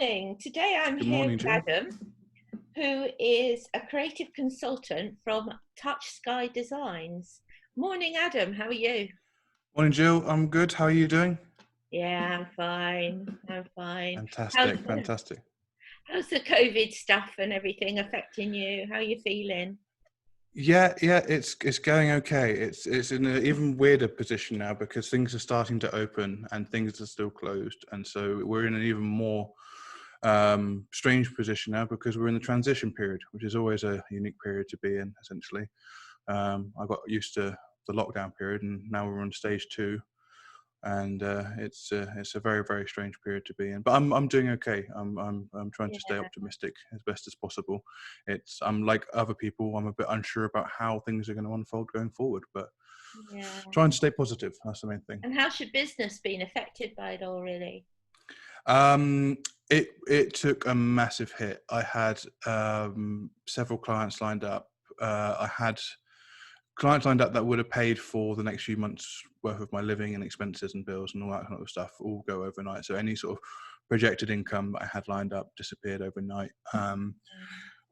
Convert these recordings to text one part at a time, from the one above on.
morning. Today I'm Good here morning, with Gill. Adam, who is a creative consultant from Skye Designs. Morning, Adam. How are you? Morning, Gill. I'm good. How are you doing? Yeah, I'm fine. I'm fine. How's Fantastic, the, fantastic. how's the COVID stuff and everything affecting you? How are you feeling? Yeah, it's going okay. It's in an even weirder position now because things are starting to open and things are still closed, and so we're in an even more strange position now because we're in the transition period, which is always a unique period to be in. Essentially, I got used to the lockdown period, and now we're on stage 2. And it's a very, very strange period to be in, but I'm doing okay. I'm trying to stay Yeah, optimistic as best as possible. I'm like other people. I'm a bit unsure about how things are going to unfold going forward, but yeah. trying to stay positive. That's the main thing. And how's your business been affected by it all, really? Um, it took a massive hit. I had several clients lined up. I had clients lined up that would have paid for the next few months worth of my living and expenses and bills and all that kind of stuff all go overnight. So any sort of projected income that I had lined up disappeared overnight.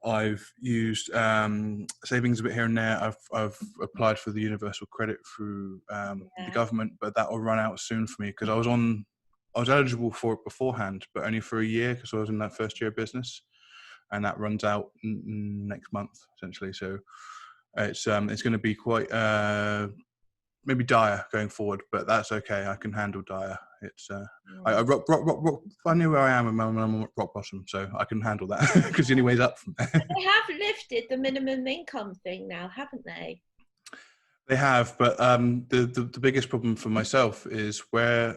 I've used savings a bit here and there. I've applied for the universal credit through the Yeah. government, but that will run out soon for me because I was eligible for it beforehand, but only for a year because I was in that first year of business, and that runs out next month essentially. So it's going to be quite maybe dire going forward, but that's okay. I can handle dire. It's I knew where I am when I'm at rock bottom, so I can handle that because the only way's up from there. They have lifted the minimum income thing now, haven't they? They have, but the biggest problem for myself is where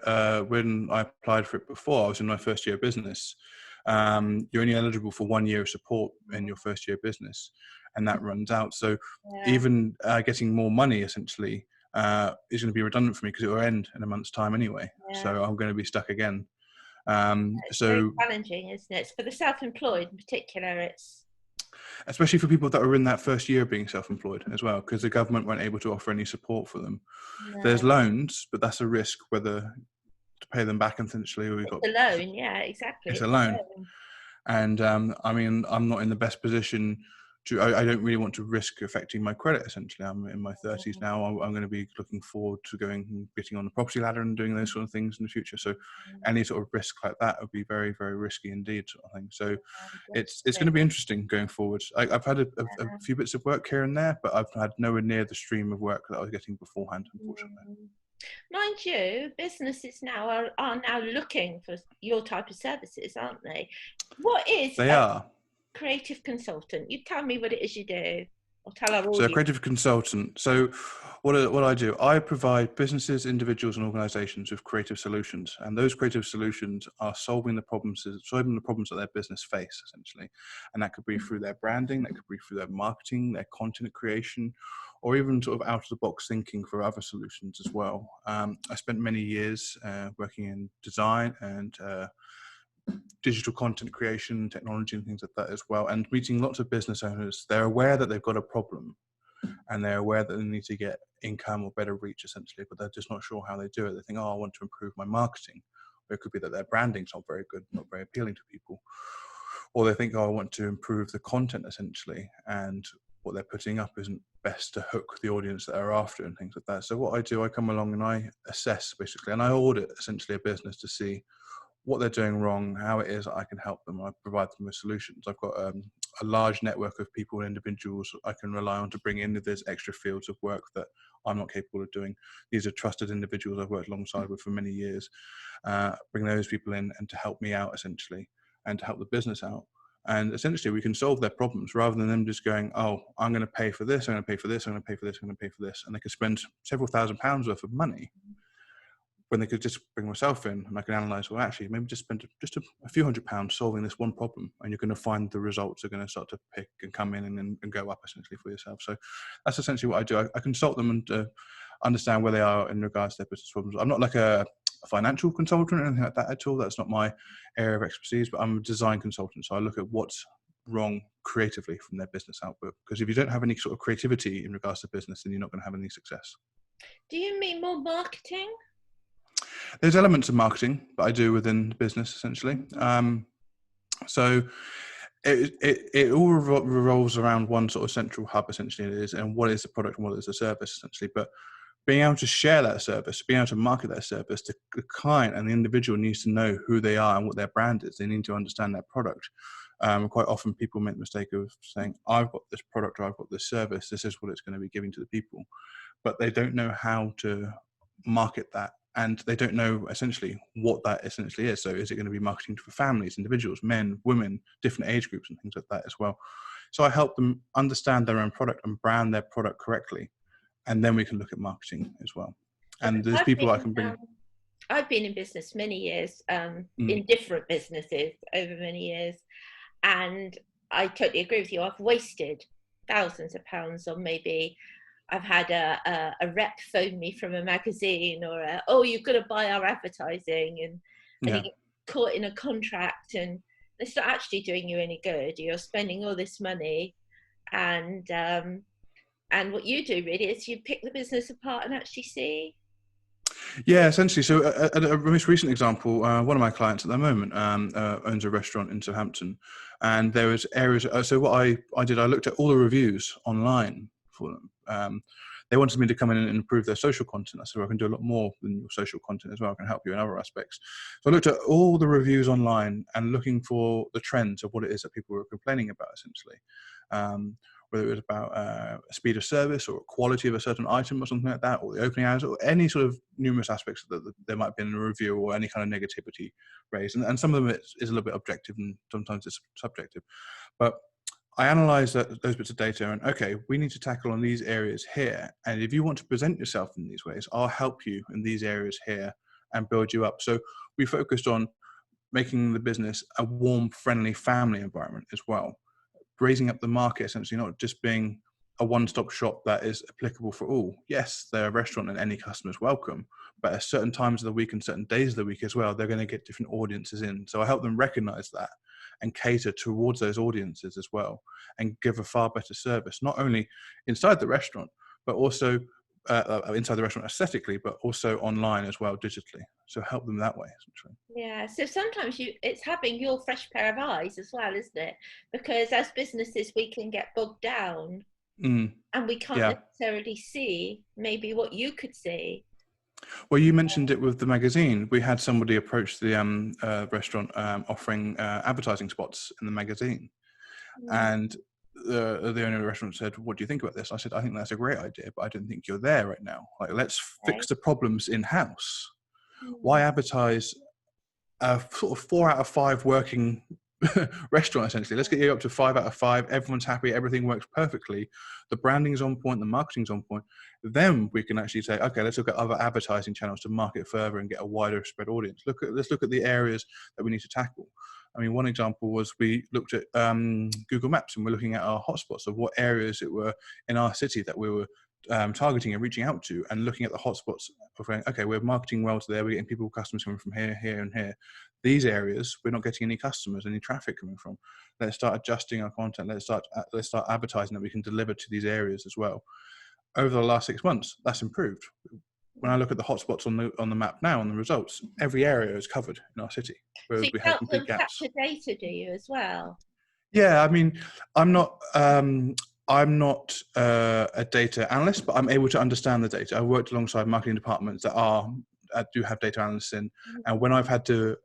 when I applied for it before, I was in my first year of business. You're only eligible for 1 year of support in your first year of business, and that runs out. So Yeah. even getting more money essentially is going to be redundant for me because it will end in a month's time anyway. Yeah. So I'm going to be stuck again. It's very So challenging, isn't it? For the self-employed in particular, it's especially for people that are in that first year of being self-employed as well, because the government weren't able to offer any support for them. no, There's loans, but that's a risk whether to pay them back essentially, or it's a loan. Yeah, exactly. it's It's a a loan. loan. And I mean, I'm not in the best position to. I don't really want to risk affecting my credit. Essentially, I'm in my 30s now. I'm going to be looking forward to going and getting on the property ladder and doing those sort of things in the future. So, any sort of risk like that would be very, very risky indeed, sort of thing. So, it's going to be interesting going forward. I've had a few bits of work here and there, but I've had nowhere near the stream of work that I was getting beforehand, unfortunately. Mind you, businesses now are now looking for your type of services, aren't they? What is They a are. creative consultant? You tell me what it is you do, or tell our So a audience. creative consultant. So what I do, I provide businesses, individuals and organizations with creative solutions. And those creative solutions are solving the problems that their business face, essentially. And that could be through their branding, that could be through their marketing, their content creation, or even sort of out of the box thinking for other solutions as well. I spent many years working in design and digital content creation, technology and things like that as well, and meeting lots of business owners. They're aware that they've got a problem and they're aware that they need to get income or better reach essentially, but they're just not sure how they do it. They think, oh, I want to improve my marketing. Or it could be that their branding's not very good, not very appealing to people. Or they think, oh, I want to improve the content essentially, and what they're putting up isn't best to hook the audience that they're after and things like that. So what I do, I come along and I assess basically, and I audit essentially a business to see what they're doing wrong, how it is I can help them. I provide them with solutions. I've got a large network of people and individuals I can rely on to bring in if there's extra fields of work that I'm not capable of doing. These are trusted individuals I've worked alongside with for many years. Bring those people in and to help me out essentially, and to help the business out. And essentially we can solve their problems rather than them just going, oh, I'm going to pay for this, I'm going to pay for this, I'm going to pay for this, I'm going to pay for this. And they could spend several £1,000s worth of money when they could just bring myself in and I can analyze, well, actually, maybe just spend just a few £100s solving this one problem, and you're going to find the results are going to start to pick and come in and go up essentially for yourself. So that's essentially what I do. I consult them and understand where they are in regards to their business problems. I'm not like a financial consultant or anything like that at all. That's not my area of expertise, but I'm a design consultant. So I look at what's wrong creatively from their business output. Because if you don't have any sort of creativity in regards to business, then you're not going to have any success. Do you mean more marketing? There's elements of marketing that I do within the business, essentially. So it all revolves around one sort of central hub, essentially, it is, and what is the product and what is the service, essentially. But being able to share that service, being able to market that service, the client and the individual needs to know who they are and what their brand is. They need to understand their product. Quite often people make the mistake of saying, I've got this product or I've got this service, this is what it's going to be giving to the people. But they don't know how to market that. And they don't know essentially what that essentially is. So is it going to be marketing for families, individuals, men, women, different age groups and things like that as well. So I help them understand their own product and brand their product correctly. And then we can look at marketing as well. And there's people I can bring. I've been in business many years, Mm. in different businesses over many years. And I totally agree with you. I've wasted thousands of pounds on, maybe I've had a rep phone me from a magazine, or oh, you've got to buy our advertising, and Yeah. you get caught in a contract, and it's not actually doing you any good. You're spending all this money, and what you do really is you pick the business apart and actually see. Yeah, essentially. So a most recent example, one of my clients at the moment owns a restaurant in Southampton, and there was areas. So what I did, I looked at all the reviews online for them. They wanted me to come in and improve their social content. I said, well, I can do a lot more than your social content as well. I can help you in other aspects. So I looked at all the reviews online and looking for the trends of what it is that people were complaining about, essentially. Whether it was about speed of service or quality of a certain item or something like that, or the opening hours, or any sort of numerous aspects that there might be in a review, or any kind of negativity raised. And some of them is a little bit objective and sometimes it's subjective. But I analyze those bits of data and, okay, we need to tackle on these areas here. And if you want to present yourself in these ways, I'll help you in these areas here and build you up. So we focused on making the business a warm, friendly family environment as well. Raising up the market, essentially, not just being a one-stop shop that is applicable for all. Yes, they're a restaurant and any customer is welcome, but at certain times of the week and certain days of the week as well, they're going to get different audiences in. So I help them recognize that and cater towards those audiences as well, and give a far better service, not only inside the restaurant, but also inside the restaurant aesthetically, but also online as well, digitally. So help them that way, essentially. Yeah, so sometimes it's having your fresh pair of eyes as well, isn't it? Because as businesses, we can get bogged down, and we can't Yeah. necessarily see maybe what you could see. Well, you mentioned it with the magazine. We had somebody approach the restaurant offering advertising spots in the magazine. And the owner of the restaurant said, what do you think about this? I said, I think that's a great idea, but I don't think you're there right now. Like, let's fix the problems in-house. Why advertise a sort of 4 out of 5 working restaurant, essentially? Let's get you up to 5 out of 5. Everyone's happy. Everything works perfectly. The branding's on point. The marketing's on point. Then we can actually say, okay, let's look at other advertising channels to market further and get a wider spread audience. Let's look at the areas that we need to tackle. I mean, one example was we looked at Google Maps, and we're looking at our hotspots of what areas it were in our city that we were targeting and reaching out to, and looking at the hotspots of going, okay, we're marketing well to there, we're getting customers coming from here, here, and here. These areas, we're not getting any customers, any traffic coming from. Let's start adjusting our content. Let's start advertising that we can deliver to these areas as well. Over the last 6 months, that's improved. When I look at the hotspots on the map now, on the results, every area is covered in our city, whereas we had complete gaps. Capture data, do you as well? Yeah, I mean, I'm not a data analyst, but I'm able to understand the data. I worked alongside marketing departments that do have data analysts in, and when I've had to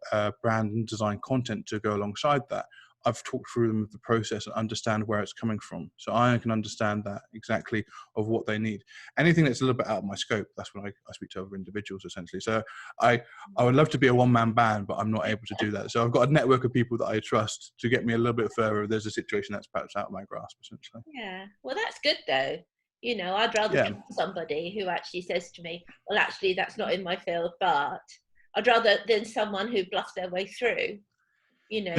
brand and design content to go alongside that, I've talked through them with the process and understand where it's coming from. So I can understand that exactly of what they need. Anything that's a little bit out of my scope, that's when I speak to other individuals, essentially. So I would love to be a one-man band, but I'm not able to do that. So I've got a network of people that I trust to get me a little bit further if there's a situation that's perhaps out of my grasp, essentially. Yeah, well, that's good though. You know, I'd rather get somebody who actually says to me, well, actually, that's not in my field, but I'd rather than someone who bluffs their way through. You know,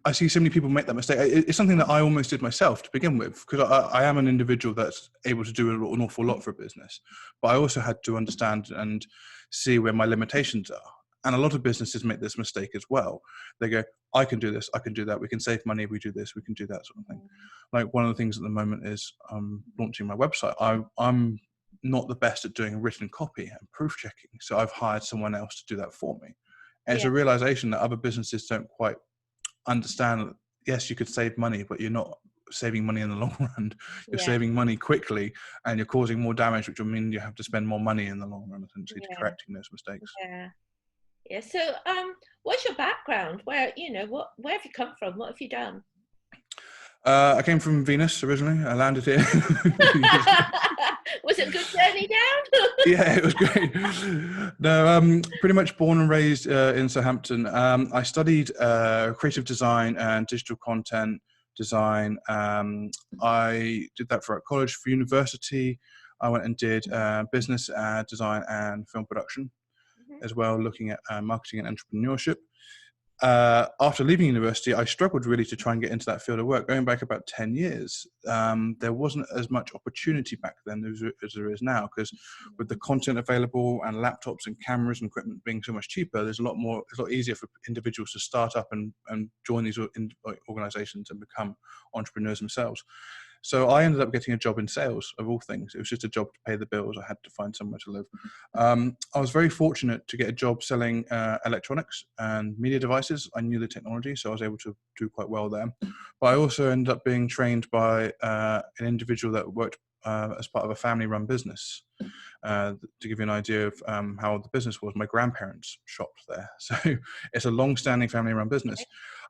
I see so many people make that mistake. It's something that I almost did myself to begin with, because I am an individual that's able to do an awful lot for a business, but I also had to understand and see where my limitations are. And a lot of businesses make this mistake as well. They go, I can do this, I can do that. We can save money if we do this, we can do that sort of thing. Like, one of the things at the moment is launching my website. I'm not the best at doing written copy and proof checking, so I've hired someone else to do that for me. And it's a realization that other businesses don't quite understand that, yes, you could save money, but you're not saving money in the long run. You're Yeah. saving money quickly, and you're causing more damage, which will mean you have to spend more money in the long run, essentially, to Yeah. correcting those mistakes. Yeah. Yeah. So, what's your background? Where, where have you come from? What have you done? I came from Venus originally. I landed here. Was it a good journey down? Yeah, it was great. No, pretty much born and raised in Southampton. I studied creative design and digital content design. I did that throughout college. For university, I went and did business design and film production Mhm. as well, looking at marketing and entrepreneurship. After leaving university, I struggled really to try and get into that field of work. Going back about 10 years, there wasn't as much opportunity back then as there is now, because with the content available and laptops and cameras and equipment being so much cheaper, it's a lot easier for individuals to start up and join these organizations and become entrepreneurs themselves. So I ended up getting a job in sales, of all things. It was just a job to pay the bills. I had to find somewhere to live. I was very fortunate to get a job selling electronics and media devices. I knew the technology, so I was able to do quite well there. But I also ended up being trained by an individual that worked as part of a family-run business. To give you an idea of how the business was, my grandparents shopped there. So it's a long-standing family-run business.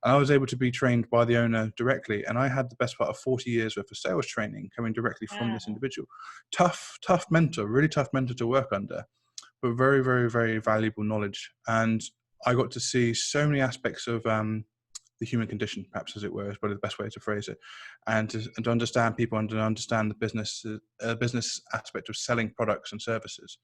And I was able to be trained by the owner directly. And I had the best part of 40 years worth of sales training coming directly from this Wow. individual. Tough mentor, really tough mentor to work under, but very, very, very valuable knowledge. And I got to see so many aspects of the human condition, perhaps, as it were, is probably the best way to phrase it, and to understand people and to understand the business aspect of selling products and services.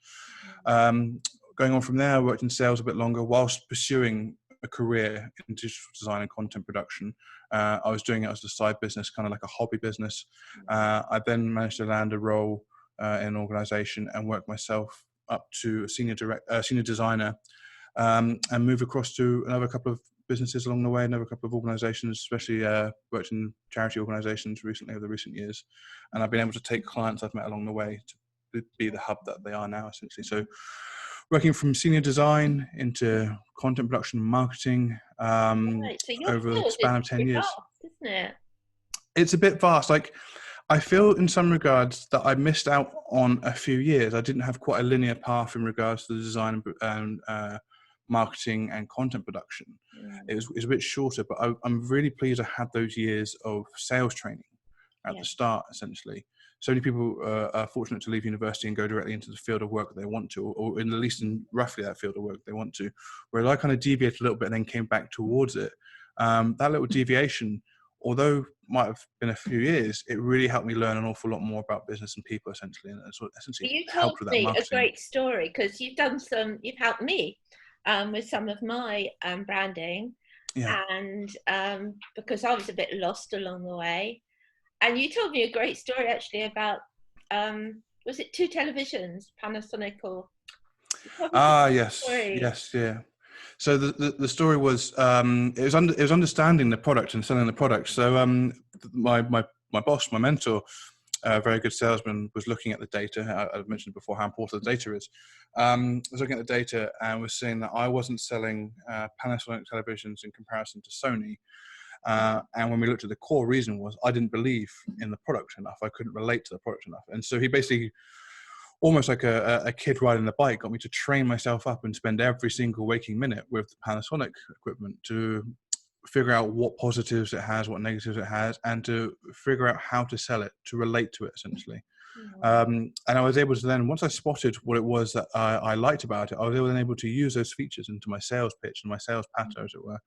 Going on from there, I worked in sales a bit longer whilst pursuing a career in digital design and content production. I was doing it as a side business, kind of like a hobby business. I then managed to land a role in an organization and work myself up to a senior designer, and move across to another couple of businesses along the way, another couple of organizations, especially worked in charity organizations recently over the recent years. And I've been able to take clients I've met along the way to be the hub that they are now, essentially. So working from senior design into content production and marketing Right. So your over the field is span of 10 very years. vast, isn't it? It's a bit vast. Like, I feel in some regards that I missed out on a few years. I didn't have quite a linear path in regards to the design and marketing and content production. It was a bit shorter, but I'm really pleased I had those years of sales training at Yeah. the start, essentially. So many people are fortunate to leave university and go directly into the field of work that they want to, or in at least in roughly that field of work they want to, whereas I kind of deviated a little bit and then came back towards it. That little deviation, although might have been a few years, it really helped me learn an awful lot more about business and people, essentially, and essentially You told helped with that me a marketing. great story because you've helped me with some of my branding, Yeah. and because I was a bit lost along the way. And you told me a great story actually about, was it two televisions, Panasonic or? Yes, Story. yes, yeah. So the story was it was understanding the product and selling the product. So my boss, my mentor, a very good salesman, was looking at the data. I've mentioned before how important the data is. Was looking at the data and was saying that I wasn't selling Panasonic televisions in comparison to Sony. And when we looked at the core reason was I didn't believe in the product enough. I couldn't relate to the product enough. And so he basically, almost like a kid riding the bike, got me to train myself up and spend every single waking minute with the Panasonic equipment to figure out what positives it has, what negatives it has, and to figure out how to sell it, to relate to it, essentially. And I was able to then, once I spotted what it was that I liked about it, I was able to use those features into my sales pitch and my sales patter, as it were,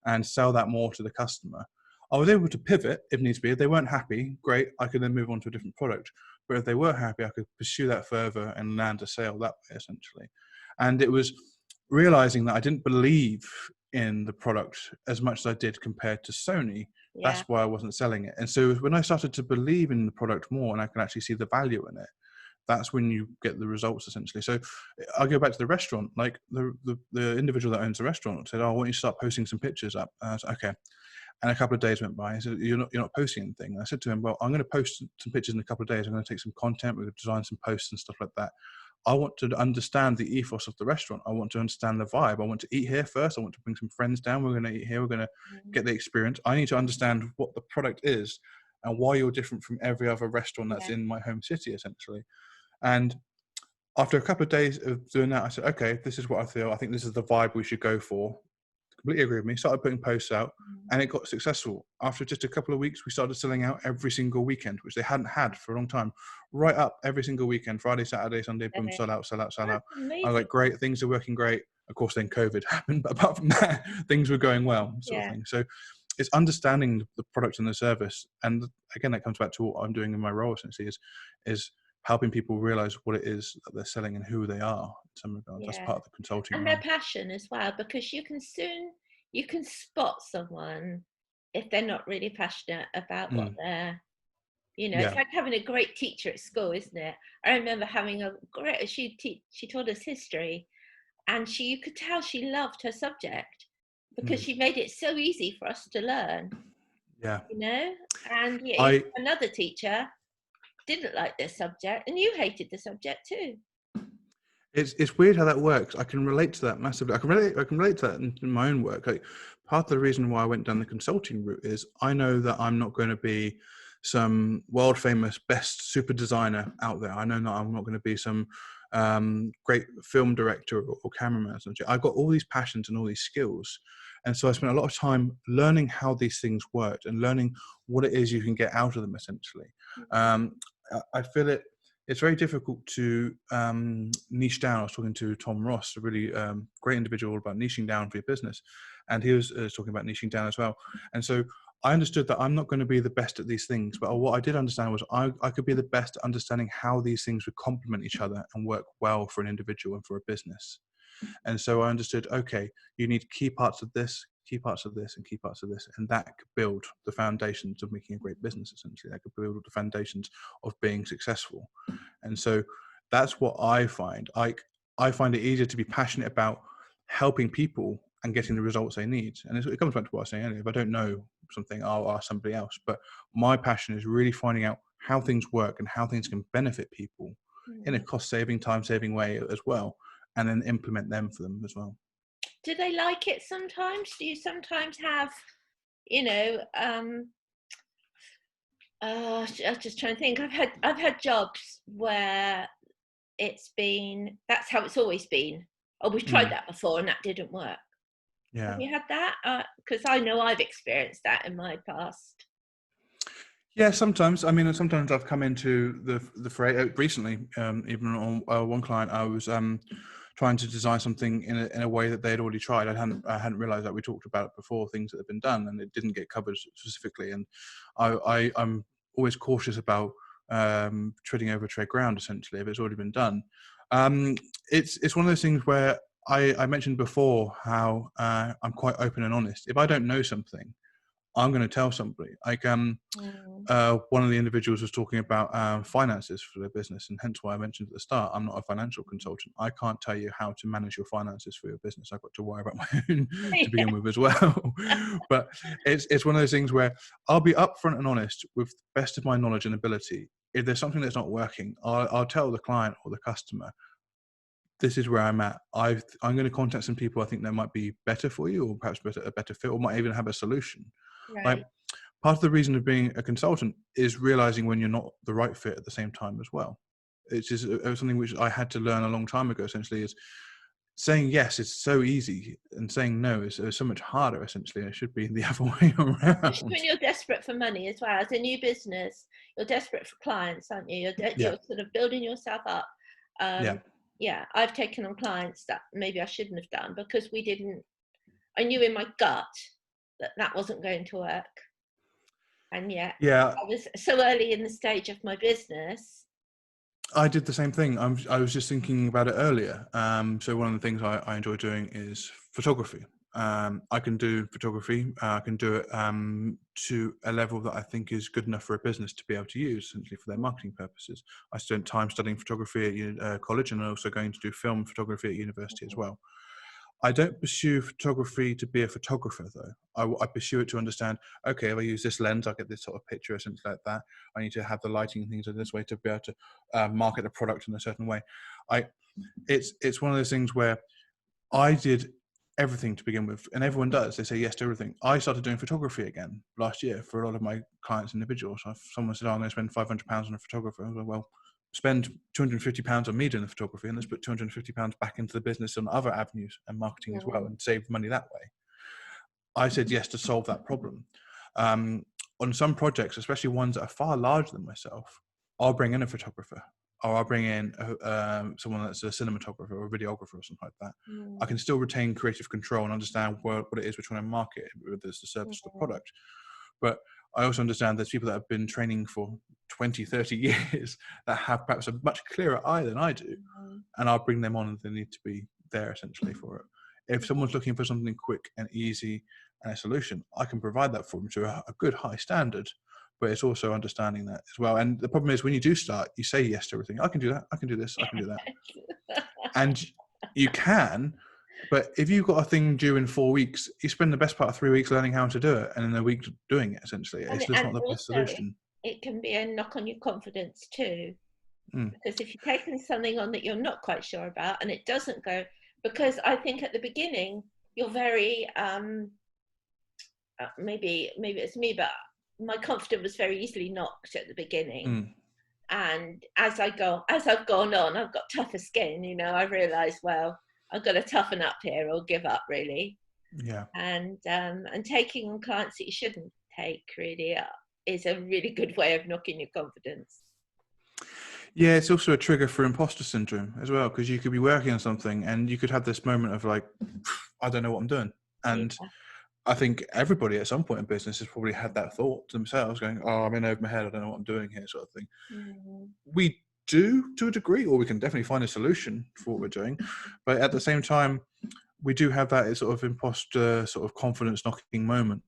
and sell that more to the customer. I was able to pivot if needs be. If they weren't happy, great, I could then move on to a different product. But if they were happy, I could pursue that further and land a sale that way, essentially. And it was realizing that I didn't believe in the product as much as I did compared to Sony. Yeah. That's why I wasn't selling it. And so when I started to believe in the product more and I can actually see the value in it, that's when you get the results, essentially. So I'll go back to the restaurant. Like the individual that owns the restaurant said, "Oh, I want you to start posting some pictures up." I was like, okay. And a couple of days went by. He said, you're not posting anything. And I said to him, well, I'm going to post some pictures in a couple of days. I'm going to take some content. We're going to design some posts and stuff like that. I want to understand the ethos of the restaurant. I want to understand the vibe. I want to eat here first. I want to bring some friends down. We're going to eat here. We're going to get the experience. I need to understand what the product is and why you're different from every other restaurant that's Yeah. in my home city, essentially. And after a couple of days of doing that, I said, okay, this is what I feel. I think this is the vibe we should go for. Completely agree with me. Started putting posts out, and it got successful. After just a couple of weeks, we started selling out every single weekend, which they hadn't had for a long time. Right up every single weekend, Friday, Saturday, Sunday, boom, Okay. sell out, sell out, sell out. That's I was amazing. like, great, things are working great. Of course, then COVID happened, but apart from that, things were going well, sort of Yeah. thing. So it's understanding the product and the service, and again, that comes back to what I'm doing in my role essentially is helping people realize what it is that they're selling and who they are in some regards. That's Yeah. part of the consulting And their role. passion as well, because you can spot someone if they're not really passionate about what Mm, they're, it's yeah. like having a great teacher at school, isn't it? I remember having a great, she taught us history, and you could tell she loved her subject because Mm, she made it so easy for us to learn, yeah. and yet you I have another teacher didn't like this subject and you hated the subject too. It's weird how that works. I can relate to that massively. I can relate to that in my own work. Like, part of the reason why I went down the consulting route is I know that I'm not going to be some world famous best super designer out there. I know that I'm not going to be some great film director or cameraman or something. I've got all these passions and all these skills, and so I spent a lot of time learning how these things worked and learning what it is you can get out of them. Essentially, um, I feel it's very difficult to niche down. I was talking to Tom Ross, a really great individual, about niching down for your business, and he was talking about niching down as well. And so I understood that I'm not going to be the best at these things, but what I did understand was I could be the best at understanding how these things would complement each other and work well for an individual and for a business. And so I understood, okay, you need key parts of this, key parts of this, and key parts of this. And that could build the foundations of making a great business, essentially. That could build the foundations of being successful. And so that's what I find. I find it easier to be passionate about helping people and getting the results they need. And it comes back to what I was saying earlier. If I don't know something, I'll ask somebody else. But my passion is really finding out how things work and how things can benefit people in a Mm. cost-saving, time-saving way as well, and then implement them for them as well. Do they like it sometimes? Do you sometimes have, you know, I'm just trying to think. I've had jobs where that's how it's always been. Oh, we've tried Mm, that before and that didn't work. Have yeah. you had that? Because I know I've experienced that in my past. Yeah, sometimes. I mean, sometimes I've come into the fray recently. Even on one client, I was trying to design something in a way that they'd already tried. I hadn't realised that we talked about it before, things that had been done, and it didn't get covered specifically. And I'm always cautious about treading over trade ground, essentially, if it's already been done. Um, it's one of those things where I mentioned before how I'm quite open and honest. If I don't know something, I'm going to tell somebody. Like Mm. one of the individuals was talking about finances for their business, and hence why I mentioned at the start, I'm not a financial consultant. I can't tell you how to manage your finances for your business. I've got to worry about my own to Yeah. begin with as well. But it's one of those things where I'll be upfront and honest with the best of my knowledge and ability. If there's something that's not working, I'll tell the client or the customer, this is where I'm at. I'm going to contact some people I think that might be better for you, or perhaps a better fit, or might even have a solution. Like, Right. part of the reason of being a consultant is realizing when you're not the right fit at the same time as well. It's just something which I had to learn a long time ago, essentially, is saying yes is so easy and saying no is so much harder, essentially. It should be the other way Especially around. when you're desperate for money as well. As a new business, you're desperate for clients, aren't you? Yeah, You're sort of building yourself up. yeah. Um, yeah, I've taken on clients that maybe I shouldn't have done because I knew in my gut that that wasn't going to work. And yet Yeah, I was so early in the stage of my business. I did the same thing. I was just thinking about it earlier. So one of the things I enjoy doing is photography. I can do photography. I can do it to a level that I think is good enough for a business to be able to use, essentially for their marketing purposes. I spent time studying photography at college, and also going to do film photography at university as well. I don't pursue photography to be a photographer, though. I pursue it to understand, okay, if I use this lens, I get this sort of picture or something like that. I need to have the lighting and things in this way to be able to market a product in a certain way. It's one of those things where I did everything to begin with, and everyone does. They say yes to everything. I started doing photography again last year for a lot of my clients, individuals. So if someone said, "Oh, I'm going to spend £500 on a photographer," I was like, "Well, spend £250 on me doing the photography, and let's put £250 back into the business on other avenues and marketing as well, and save money that way." I said yes to solve that problem. On some projects, especially ones that are far larger than myself, I'll bring in a photographer, or I'll bring in someone that's a cinematographer or a videographer or something like that. I can still retain creative control and understand what it is we're trying to market, whether it's the service or the product. But I also understand there's people that have been training for 20, 30 years that have perhaps a much clearer eye than I do. And I'll bring them on, and they need to be there essentially for it. If someone's looking for something quick and easy and a solution, I can provide that for them to a good high standard. But it's also understanding that as well. And the problem is, when you do start, you say yes to everything. I can do that. I can do this. I can do that. And you can. But if you've got a thing due in 4 weeks, you spend the best part of 3 weeks learning how to do it, and in a week doing it, essentially. It's just not the best solution. It can be a knock on your confidence too. Because if you're taking something on that you're not quite sure about and it doesn't go, because I think at the beginning you're very maybe it's me, but my confidence was very easily knocked at the beginning. And as I've gone on, I've got tougher skin, you know. I realized, well, I've got to toughen up here or give up, really. Yeah. And taking on clients that you shouldn't take really is a really good way of knocking your confidence. Yeah, it's also a trigger for imposter syndrome as well, because you could be working on something and you could have this moment of like, I don't know what I'm doing. And I think everybody at some point in business has probably had that thought to themselves, going, "Oh, I'm in over my head. I don't know what I'm doing here," sort of thing. We do to a degree, or we can definitely find a solution for what we're doing. But at the same time, we do have that sort of imposter, sort of confidence knocking moment.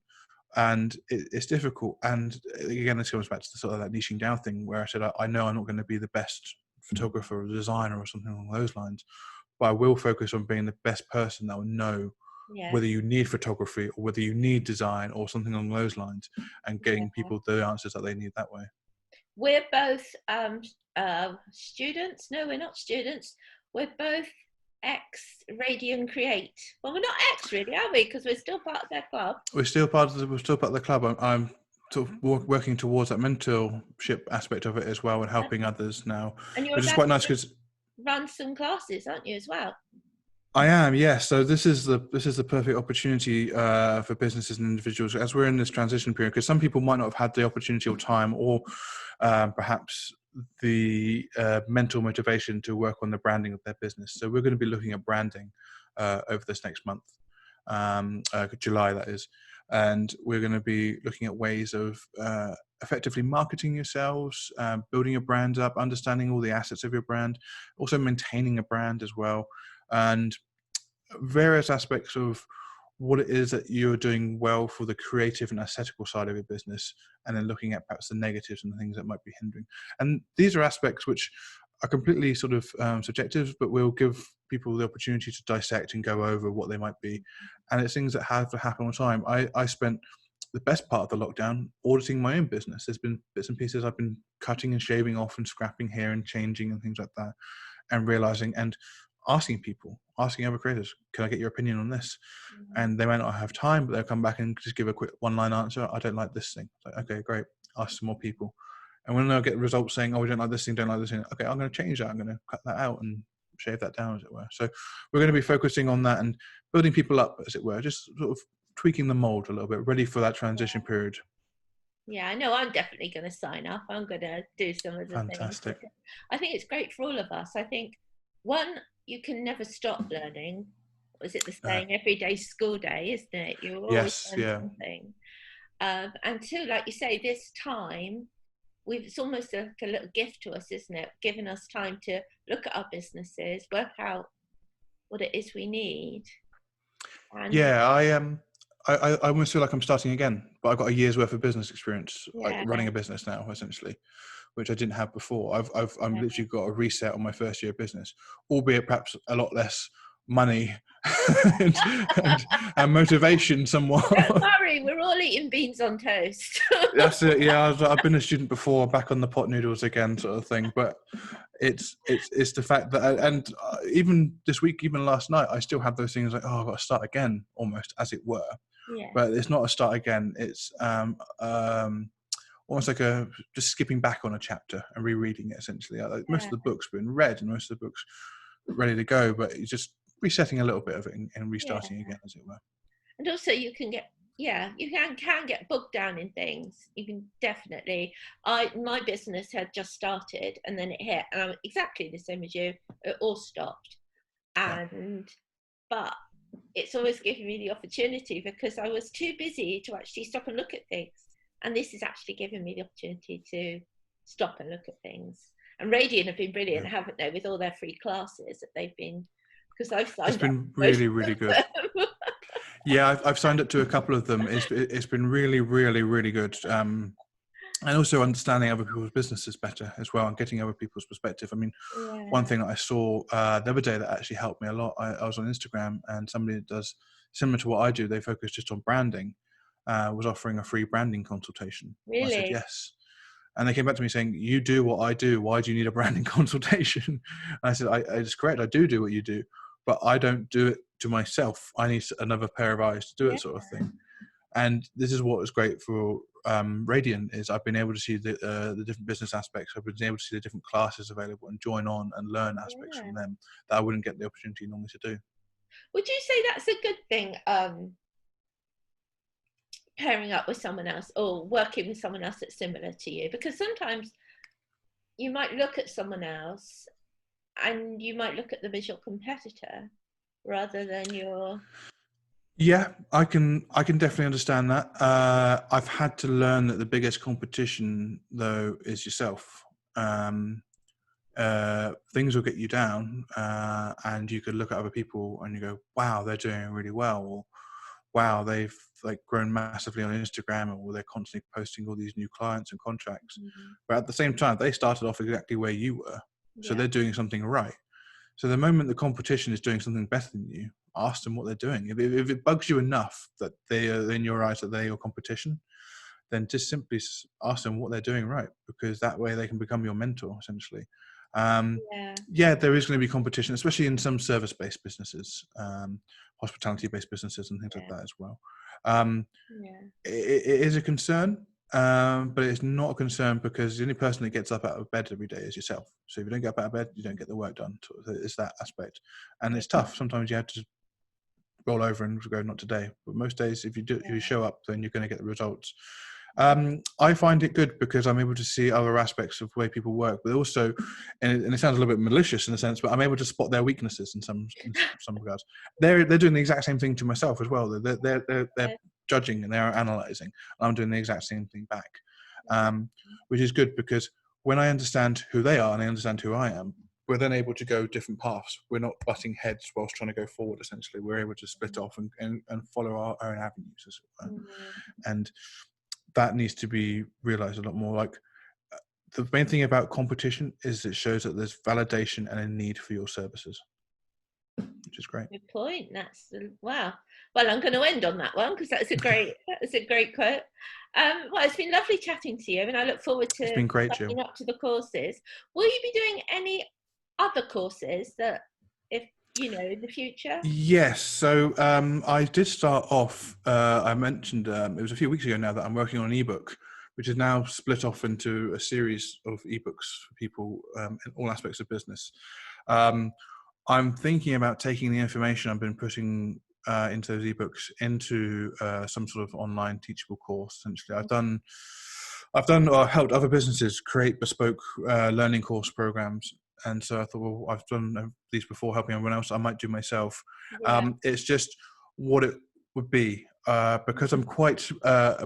And it's difficult. And again, this comes back to the sort of that niching down thing where I said, I know I'm not going to be the best photographer or designer or something along those lines, but I will focus on being the best person that will know whether you need photography or whether you need design or something along those lines, and getting people the answers that they need that way. We're both students. No, we're not students. We're both ex-Radian Create. Well, we're not ex really, are we? Because we're still part of their club. We're still part of the club. I'm sort of working towards that mentorship aspect of it as well, and helping others now, which is quite nice because run some classes, aren't you, as well? I am, yes. So this is the perfect opportunity for businesses and individuals as we're in this transition period, because some people might not have had the opportunity or time, or perhaps the mental motivation to work on the branding of their business. So we're going to be looking at branding over this next month, July that is, and we're going to be looking at ways of effectively marketing yourselves, building your brand up, understanding all the assets of your brand, also maintaining a brand as well, and various aspects of what it is that you're doing well for the creative and aesthetical side of your business, and then looking at perhaps the negatives and the things that might be hindering. And these are aspects which are completely sort of subjective, but we'll give people the opportunity to dissect and go over what they might be. And it's things that have to happen all the time. I spent the best part of the lockdown auditing my own business. There's been bits and pieces I've been cutting and shaving off and scrapping here and changing and things like that, and realizing and asking other creators, can I get your opinion on this? And they might not have time, but they'll come back and just give a quick one-line answer. I don't like this thing. Like, okay, great. Ask some more people. And when they'll get results saying, oh, we don't like this thing, don't like this thing. Okay, I'm going to change that. I'm going to cut that out and shave that down, as it were. So we're going to be focusing on that and building people up, as it were, just sort of tweaking the mold a little bit, ready for that transition period. Yeah, I know I'm definitely going to sign up. I'm going to do some of the things. I think it's great for all of us. I think, one, you can never stop learning. Is it the same every day school day, isn't it? You're always learning something. And two, like you say, this time, it's almost like a little gift to us, isn't it? Giving us time to look at our businesses, work out what it is we need. And I almost feel like I'm starting again, but I've got a year's worth of business experience, like running a business now, essentially, which I didn't have before. I'm literally got a reset on my first year of business, albeit perhaps a lot less money and, and motivation somewhat. Don't worry, we're all eating beans on toast. That's it. Yeah, I've been a student before, back on the pot noodles again, sort of thing. But it's the fact that, and even this week, even last night, I still have those things like, oh, I've got to start again, almost as it were. Yeah. But it's not a start again. It's almost like just skipping back on a chapter and rereading it. Essentially, most of the books been read and most of the books ready to go, but it's just resetting a little bit of it and restarting again, as it were. And also, you can get you can get bogged down in things. You can definitely. My business had just started, and then it hit, and I'm exactly the same as you. It all stopped, and but it's always given me the opportunity, because I was too busy to actually stop and look at things, and this is actually giving me the opportunity to stop and look at things. And Radiant have been brilliant, haven't they, with all their free classes that they've been, because I've signed It's been really, really good. Yeah, I've signed up to a couple of them. It's been really, really, really good. And also understanding other people's businesses better as well, and getting other people's perspective. I mean, one thing that I saw the other day that actually helped me a lot, I was on Instagram, and somebody that does similar to what I do, they focus just on branding, was offering a free branding consultation. Really? I said yes. And they came back to me saying, you do what I do, why do you need a branding consultation? And I said, it's correct, I do what you do, but I don't do it to myself. I need another pair of eyes to do it, sort of thing. And this is what was great for Radiant, is I've been able to see the different business aspects. I've been able to see the different classes available and join on and learn aspects from them that I wouldn't get the opportunity normally to do. Would you say that's a good thing, pairing up with someone else or working with someone else that's similar to you? Because sometimes you might look at someone else and you might look at them as your competitor rather than your... Yeah, I can definitely understand that. I've had to learn that the biggest competition, though, is yourself. Things will get you down, and you could look at other people and you go, wow, they're doing really well, or wow, they've like grown massively on Instagram, or they're constantly posting all these new clients and contracts. But at the same time, they started off exactly where you were, so they're doing something right. So the moment the competition is doing something better than you, ask them what they're doing. If it bugs you enough that they are, in your eyes, that they're your competition, then just simply ask them what they're doing right, because that way they can become your mentor, essentially. There is going to be competition, especially in some service-based businesses, hospitality-based businesses and things like that as well. It is a concern, but it's not a concern, because the only person that gets up out of bed every day is yourself. So if you don't get up out of bed, you don't get the work done. It's that aspect, and it's tough. Sometimes you have to roll over and go, not today. But most days, if you show up, then you're going to get the results. I find it good because I'm able to see other aspects of the way people work, but also, and it sounds a little bit malicious in a sense, but I'm able to spot their weaknesses in some regards. They're doing the exact same thing to myself as well. They're judging and they're analyzing. I'm doing the exact same thing back, which is good, because when I understand who they are and I understand who I am, we're then able to go different paths. We're not butting heads whilst trying to go forward, essentially. We're able to split off and follow our own avenues, as it were. And that needs to be realized a lot more. Like, the main thing about competition is it shows that there's validation and a need for your services, which is great. Good point. That's wow. Well, I'm going to end on that one, because that's a great quote. Well, it's been lovely chatting to you, and I look forward to signing up to the courses. Will you be doing any other courses that, if in the future? Yes. So I did start off. I mentioned it was a few weeks ago now that I'm working on an ebook, which is now split off into a series of ebooks for people in all aspects of business. I'm thinking about taking the information I've been putting into those ebooks into some sort of online teachable course. Essentially, I've done or helped other businesses create bespoke learning course programs. And so I thought, well, I've done these before, helping everyone else. I might do myself. It's just what it would be. Because I'm quite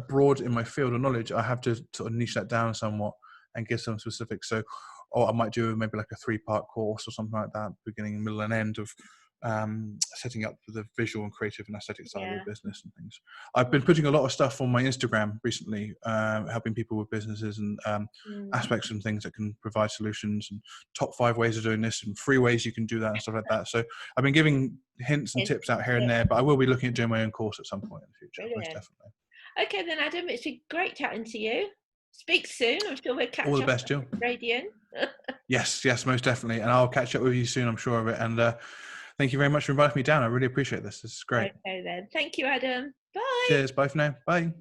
broad in my field of knowledge, I have to sort of niche that down somewhat and give some specifics. So, I might do maybe like a 3-part course or something like that, beginning, middle, and end of setting up the visual and creative and aesthetic side of Yeah. the business and things. I've been putting a lot of stuff on my Instagram recently, helping people with businesses and aspects and things that can provide solutions, and top 5 ways of doing this and 3 ways you can do that and stuff like that. So I've been giving hints and tips out here and there, but I will be looking at doing my own course at some point in the future. Most Brilliant. definitely. Okay then, Adam, it's been great chatting to you. Speak soon. I'm sure we'll catch All the up best, Jill. on Radian. Yes, most definitely. And I'll catch up with you soon, I'm sure of it. And thank you very much for inviting me down. I really appreciate this. This is great. Okay then. Thank you, Adam. Bye. Cheers. Bye for now. Bye.